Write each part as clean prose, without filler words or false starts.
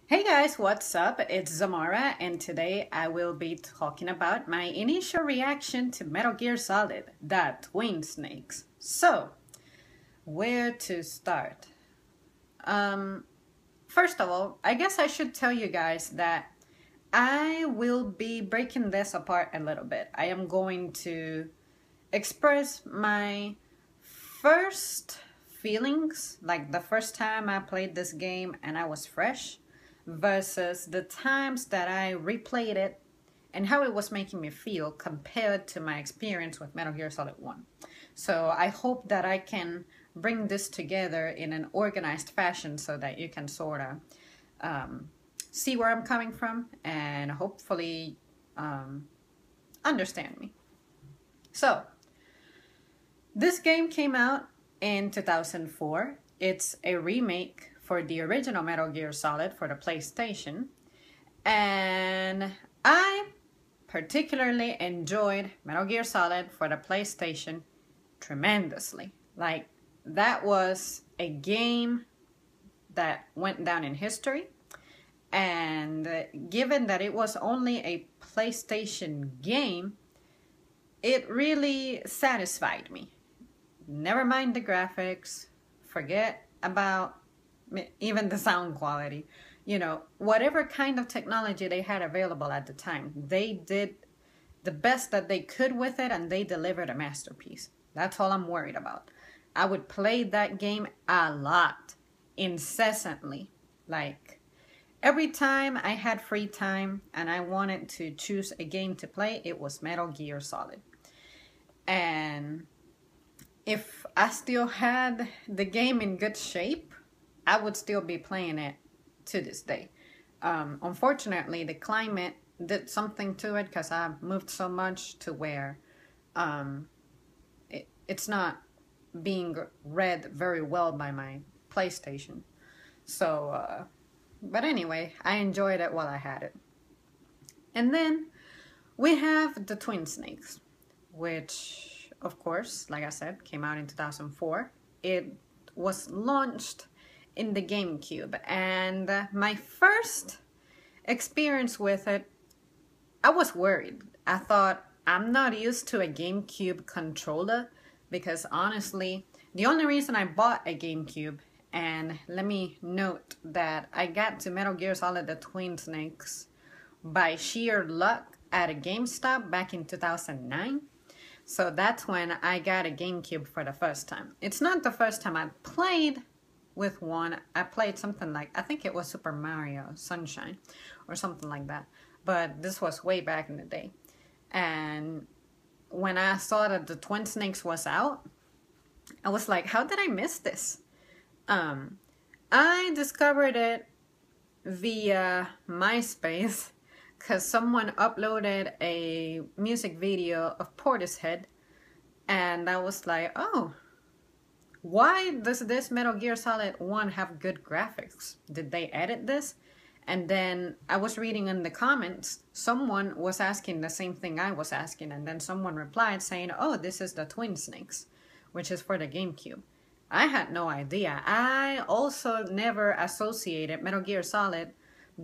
Hey guys, what's up? It's Zamara, and today I will be talking about my initial reaction to Metal Gear Solid, The Twin Snakes. So, where to start? Um, First of all, I guess I should tell you guys that I will be breaking this apart a little bit. I am going to express my first feelings, like the first time I played this game and I was fresh, versus the times that I replayed it and how it was making me feel compared to my experience with Metal Gear Solid 1. So I hope that I can bring this together in an organized fashion so that you can sort of see where I'm coming from and hopefully understand me. So, this game came out in 2004. It's a remake for the original Metal Gear Solid for the PlayStation. And I particularly enjoyed Metal Gear Solid for the PlayStation tremendously. Like, that was a game that went down in history. And given that it was only a PlayStation game, it really satisfied me. Never mind the graphics, forget about even the sound quality. You know, whatever kind of technology they had available at the time, they did the best that they could with it and they delivered a masterpiece. That's all I'm worried about. I would play that game a lot, incessantly. Like, every time I had free time and I wanted to choose a game to play, it was Metal Gear Solid. And if I still had the game in good shape, I would still be playing it to this day. Unfortunately, the climate did something to it because I moved so much to where it's not being read very well by my PlayStation. So, but anyway, I enjoyed it while I had it. And then we have the Twin Snakes, which, of course, like I said, came out in 2004. It was launched in the GameCube, and my first experience with it, I was worried. I thought, I'm not used to a GameCube controller, because honestly, the only reason I bought a GameCube, and let me note that I got to Metal Gear Solid: The Twin Snakes by sheer luck at a GameStop back in 2009. So that's when I got a GameCube for the first time. It's not the first time I played with one. I played something like, I think it was Super Mario Sunshine or something like that. But this was way back in the day. And when I saw that the Twin Snakes was out, I was like, how did I miss this? I discovered it via MySpace because someone uploaded a music video of Portishead, and I was like, oh, why does this Metal Gear Solid 1 have good graphics? Did they edit this? And then I was reading in the comments, someone was asking the same thing I was asking, and then someone replied saying, oh, this is the Twin Snakes, which is for the GameCube. I had no idea. I also never associated Metal Gear Solid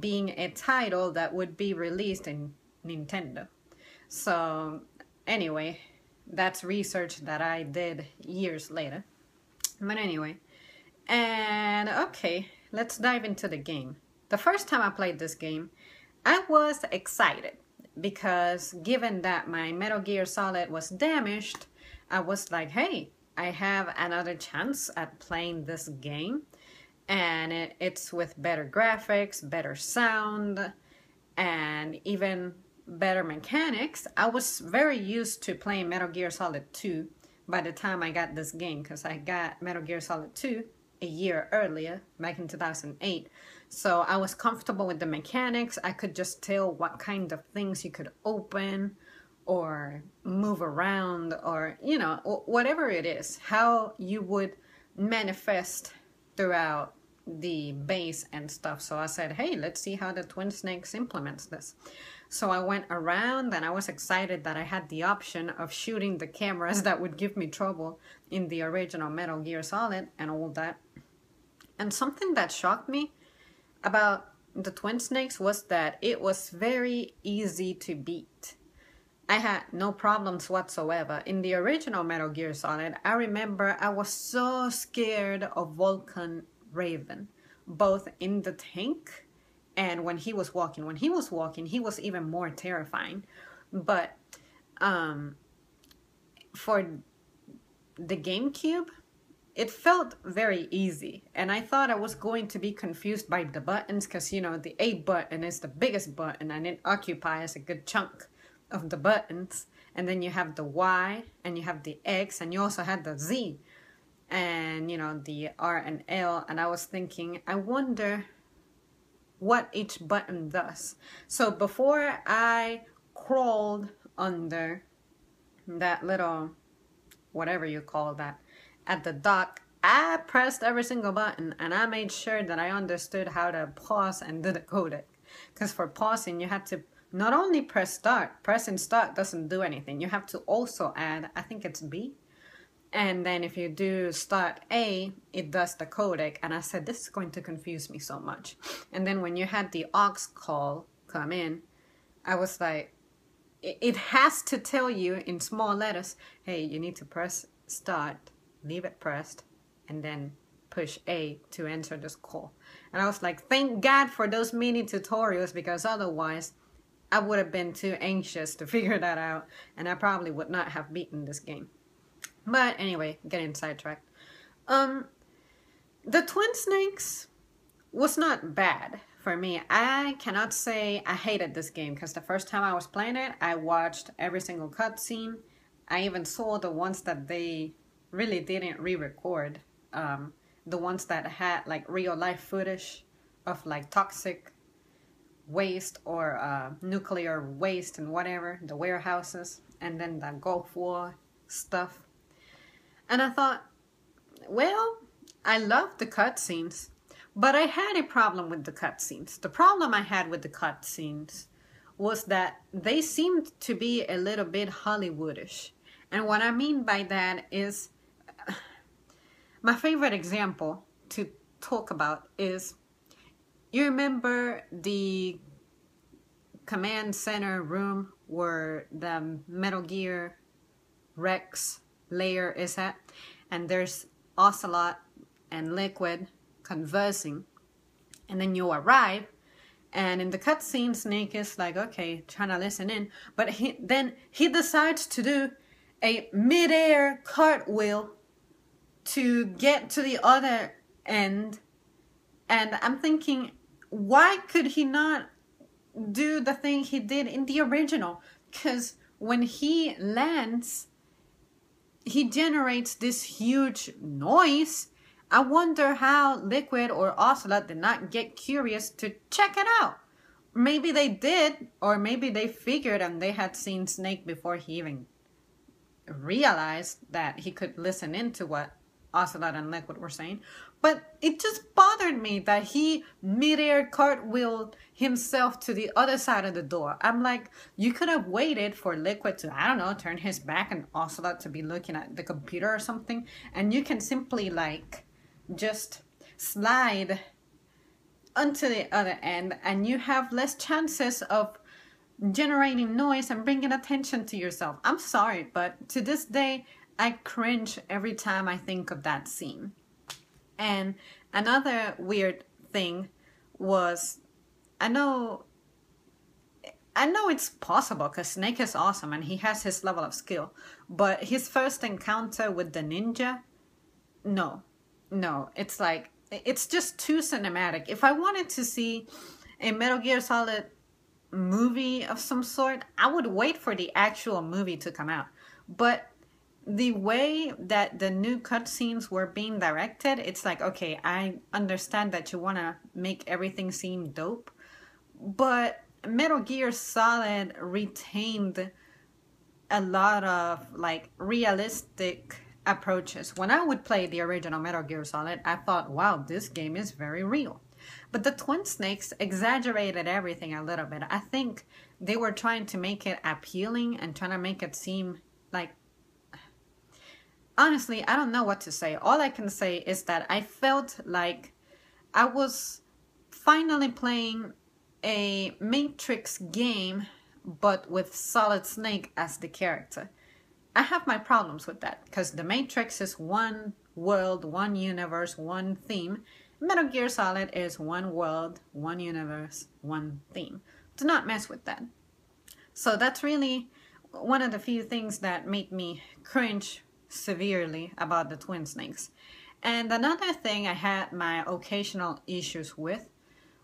being a title that would be released in Nintendo. So anyway, that's research that I did years later. But anyway, and okay, let's dive into the game. The first time I played this game, I was excited because given that my Metal Gear Solid was damaged, I was like, hey, I have another chance at playing this game. And it's with better graphics, better sound, and even better mechanics. I was very used to playing Metal Gear Solid 2 by the time I got this game, because I got Metal Gear Solid 2 a year earlier, back in 2008. So I was comfortable with the mechanics. I could just tell what kind of things you could open or move around, or, you know, whatever it is, how you would manifest throughout the base and stuff. So I said, hey, let's see how the Twin Snakes implements this. So I went around and I was excited that I had the option of shooting the cameras that would give me trouble in the original Metal Gear Solid and all that. And something that shocked me about the Twin Snakes was that it was very easy to beat. I had no problems whatsoever. In the original Metal Gear Solid, I remember I was so scared of Vulcan Raven, both in the tank and when he was walking. When he was walking, he was even more terrifying. But for the GameCube, it felt very easy, and I thought I was going to be confused by the buttons because, you know, the A button is the biggest button and it occupies a good chunk of the buttons, and then you have the Y and you have the X and you also have the Z and, you know, the R and L, and I was thinking, I wonder what each button does. So before I crawled under that little, whatever you call that, at the dock, I pressed every single button and I made sure that I understood how to pause and do the codec. Because for pausing, you have to not only press start. Pressing start doesn't do anything. You have to also add, I think it's B. And then if you do start A, it does the codec. And I said, this is going to confuse me so much. And then when you had the aux call come in, I was like, it has to tell you in small letters, hey, you need to press start, leave it pressed, and then push A to enter this call. And I was like, thank God for those mini tutorials, because otherwise I would have been too anxious to figure that out, and I probably would not have beaten this game. But anyway, getting sidetracked. The Twin Snakes was not bad for me. I cannot say I hated this game, because the first time I was playing it, I watched every single cutscene. I even saw the ones that they really didn't re-record. The ones that had like real life footage of like toxic waste or nuclear waste and whatever, the warehouses, and then the Gulf War stuff. And I thought, well, I love the cutscenes, but I had a problem with the cutscenes. The problem I had with the cutscenes was that they seemed to be a little bit Hollywoodish. And what I mean by that is, my favorite example to talk about is, you remember the command center room where the Metal Gear Rex layer is at, and there's Ocelot and Liquid conversing, and then you arrive, and in the cutscene, Snake is like, okay, trying to listen in, but he decides to do a mid-air cartwheel to get to the other end, and I'm thinking, why could he not do the thing he did in the original? Because when he lands, he generates this huge noise. I wonder how Liquid or Ocelot did not get curious to check it out. Maybe they did, or maybe they figured and they had seen Snake before he even realized that he could listen into what Ocelot and Liquid were saying. But it just bothered me that he mid-air cartwheeled himself to the other side of the door. I'm like, you could have waited for Liquid to, I don't know, turn his back and Ocelot to be looking at the computer or something. And you can simply like just slide onto the other end, and you have less chances of generating noise and bringing attention to yourself. I'm sorry, but to this day, I cringe every time I think of that scene. And another weird thing was, I know it's possible because Snake is awesome and he has his level of skill, but his first encounter with the ninja, no, it's like, it's just too cinematic. If I wanted to see a Metal Gear Solid movie of some sort, I would wait for the actual movie to come out. But the way that the new cutscenes were being directed, it's like, okay, I understand that you want to make everything seem dope, but Metal Gear Solid retained a lot of like realistic approaches. When I would play the original Metal Gear Solid, I thought, wow, this game is very real. But the Twin Snakes exaggerated everything a little bit. I think they were trying to make it appealing and trying to make it seem like, honestly, I don't know what to say. All I can say is that I felt like I was finally playing a Matrix game, but with Solid Snake as the character. I have my problems with that, because the Matrix is one world, one universe, one theme. Metal Gear Solid is one world, one universe, one theme. Do not mess with that. So that's really one of the few things that make me cringe severely about the Twin Snakes. And another thing I had my occasional issues with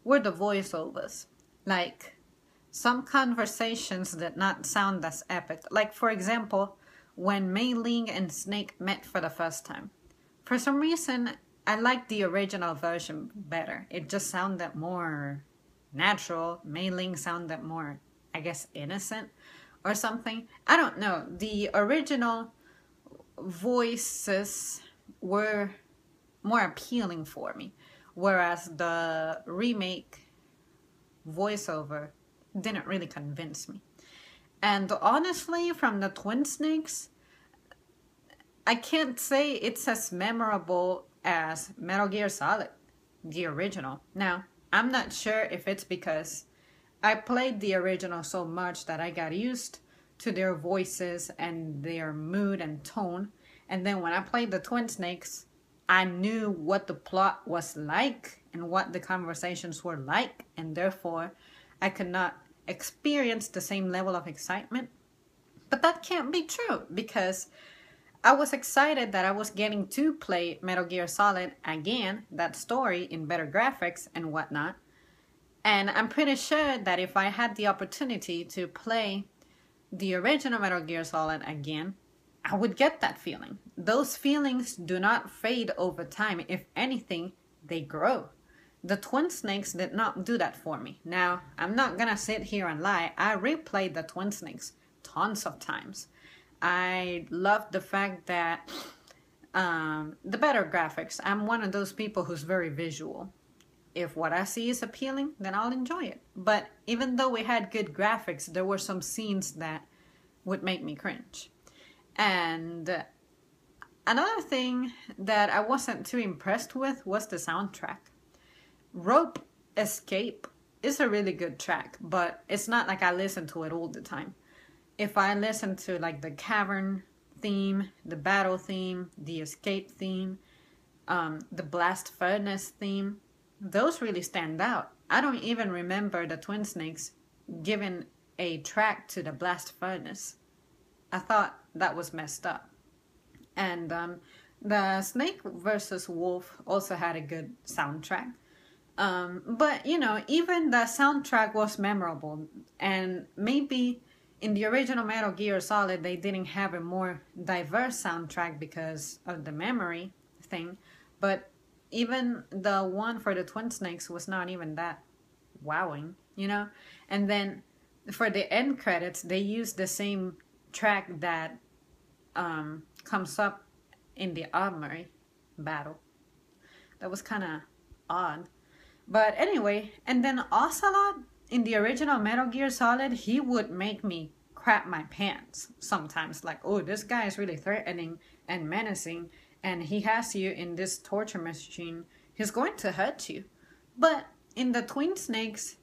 were the voiceovers. Like, some conversations did not sound as epic. Like, for example, when Mei Ling and Snake met for the first time. For some reason, I liked the original version better. It just sounded more natural. Mei Ling sounded more, I guess, innocent or something. I don't know. The original voices were more appealing for me, whereas the remake voiceover didn't really convince me. And honestly, from the Twin Snakes, I can't say it's as memorable as Metal Gear Solid, the original. Now, I'm not sure if it's because I played the original so much that I got used to their voices and their mood and tone. And then when I played the Twin Snakes, I knew what the plot was like and what the conversations were like, and therefore I could not experience the same level of excitement. But that can't be true, because I was excited that I was getting to play Metal Gear Solid again, that story in better graphics and whatnot. And I'm pretty sure that if I had the opportunity to play the original Metal Gear Solid again, I would get that feeling. Those feelings do not fade over time. If anything, they grow. The Twin Snakes did not do that for me. Now, I'm not gonna sit here and lie. I replayed the Twin Snakes tons of times. I loved the fact that the better graphics. I'm one of those people who's very visual. If what I see is appealing, then I'll enjoy it. But even though we had good graphics, there were some scenes that would make me cringe. And another thing that I wasn't too impressed with was the soundtrack. Rope Escape is a really good track, but it's not like I listen to it all the time. If I listen to like the cavern theme, the battle theme, the escape theme, the blast furnace theme, those really stand out. I don't even remember the Twin Snakes giving a track to the blast furnace. I thought that was messed up. And the Snake versus Wolf also had a good soundtrack. But, you know, even the soundtrack was memorable. And maybe in the original Metal Gear Solid, they didn't have a more diverse soundtrack because of the memory thing. But even the one for the Twin Snakes was not even that wowing, you know? And then for the end credits, they used the same track that comes up in the armory battle. That was kind of odd. But anyway, and then Ocelot in the original Metal Gear Solid, he would make me crap my pants sometimes. Like, oh, this guy is really threatening and menacing, and he has you in this torture machine. He's going to hurt you. But in the Twin Snakes,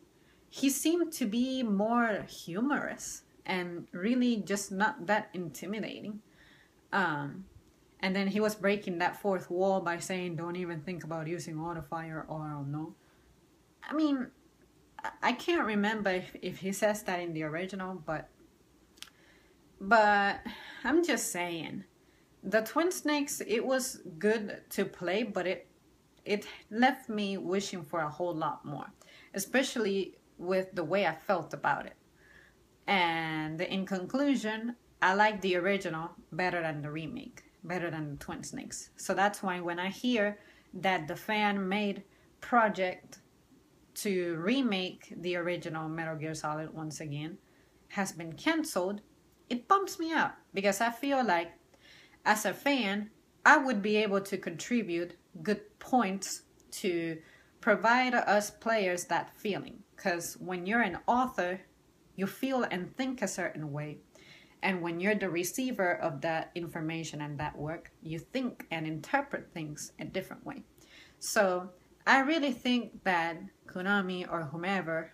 he seemed to be more humorous and really just not that intimidating. And then he was breaking that fourth wall by saying, don't even think about using auto fire, or I'll know. I mean, I can't remember if he says that in the original, but I'm just saying, the Twin Snakes, it was good to play, but it left me wishing for a whole lot more, especially with the way I felt about it. And in conclusion, I like the original better than the remake, better than the Twin Snakes. So that's why when I hear that the fan-made project to remake the original Metal Gear Solid once again has been cancelled, it bumps me out, because I feel like as a fan, I would be able to contribute good points to provide us players that feeling. Because when you're an author, you feel and think a certain way. And when you're the receiver of that information and that work, you think and interpret things a different way. So I really think that Konami or whomever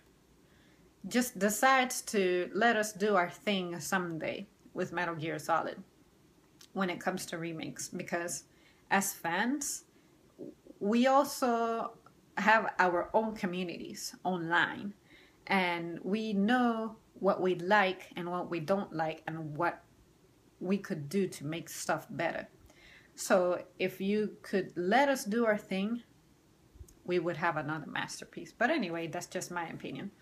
just decides to let us do our thing someday with Metal Gear Solid when it comes to remakes, because as fans, we also have our own communities online, and we know what we like and what we don't like and what we could do to make stuff better. So if you could let us do our thing, we would have another masterpiece. But anyway, that's just my opinion.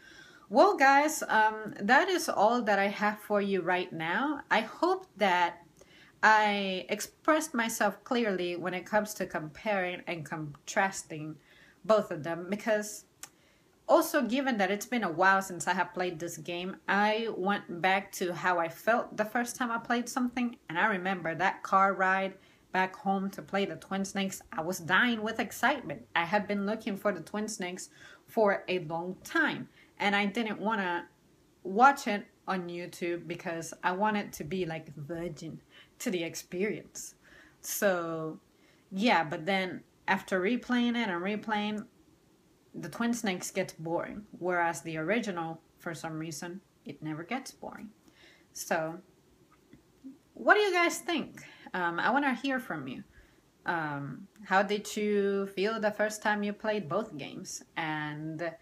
Well, guys, that is all that I have for you right now. I hope that I expressed myself clearly when it comes to comparing and contrasting both of them, because also, given that it's been a while since I have played this game, I went back to how I felt the first time I played something, and I remember that car ride back home to play the Twin Snakes. I was dying with excitement. I had been looking for the Twin Snakes for a long time, and I didn't want to watch it on YouTube because I wanted to be like virgin to the experience. So, yeah, but then after replaying it and replaying, the Twin Snakes gets boring, whereas the original, for some reason, it never gets boring. So, what do you guys think? I want to hear from you. How did you feel the first time you played both games? And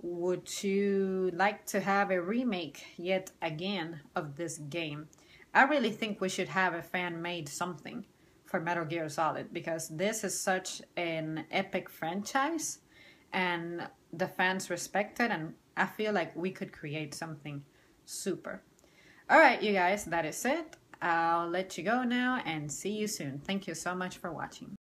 would you like to have a remake yet again of this game? I really think we should have a fan-made something for Metal Gear Solid, because this is such an epic franchise and the fans respect it, and I feel like we could create something super. Alright, you guys, that is it. I'll let you go now and see you soon. Thank you so much for watching.